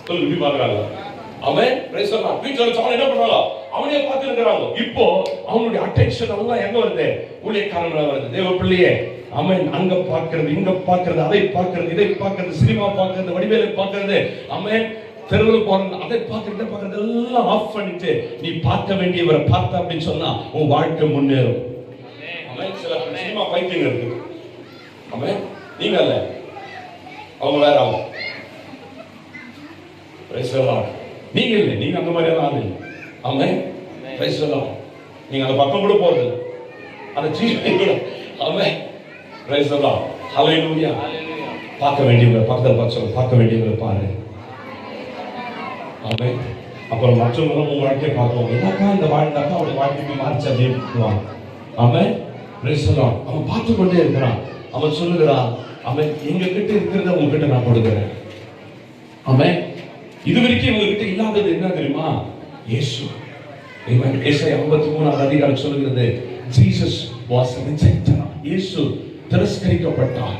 சொல்லி பார்க்கறாங்க. அவன் பிரைஸ் எல்லாம் வீட்டுல வச்சு அவன் என்ன பண்றாங்க, அவனே பார்த்து இருக்கிறாங்க. இப்போ அவனுடைய அட்டென்ஷன் எல்லாம் எங்க வருது, ஊழியக்காரன் வருது. தேவ பிள்ளையே அவன் அங்க பார்க்கிறது, இங்க பார்க்கிறது, அதை பார்க்கிறது, இதை பார்க்கிறது, சினிமா பார்க்கிறது, வடிவேலை பார்க்கிறது, அவன் தெருவில் போறது, அதை பார்க்கறது, இதை பார்க்கறது எல்லாம் ஆஃப் பண்ணிட்டு நீ பார்க்க வேண்டியவரை பார்த்த அப்படின்னு சொன்னா உன் வாழ்க்கை முன்னேறும். அவன் சில சினிமா பைத்தியங்க இருக்கு. அவன் நீங்க அல்ல, அவங்க வேற ஆகும். நீங்க இல்லை, நீங்க அந்த மாதிரி எல்லாம் இல்லை. அவன் நீங்க அந்த பக்கம் கூட போறது அந்த அவன் ஹல்லேலூயா. பார்க்க வேண்டியவரை பக்கத்தில் பார்க்க வேண்டியவரை பாரு. அவன் அப்புறம் மற்றவங்களும் உங்க வாழ்க்கையை பார்க்குவாங்க. என்னக்கா இந்த வாழ்ந்தாக்கா அவருடைய வாழ்க்கைக்கு மாறிச்சு அப்படின்னு அவன் அவன் பார்த்து கொண்டே இருக்கிறான். அவன் சொல்லுகிறான், அவன் எங்க கிட்ட இருக்கிறத உங்ககிட்ட நான் கொடுக்கிறேன். அவன் இது வரைக்கும் இவங்ககிட்ட இல்லாதது என்ன தெரியுமா, இயேசு. ஏசாயா 53 அதிகாரம் சொல்லுகிறது, ஜீசஸ் வாஸ் ரிஜெக்டட். இயேசு திரஸ்கரிக்கப்பட்டார்.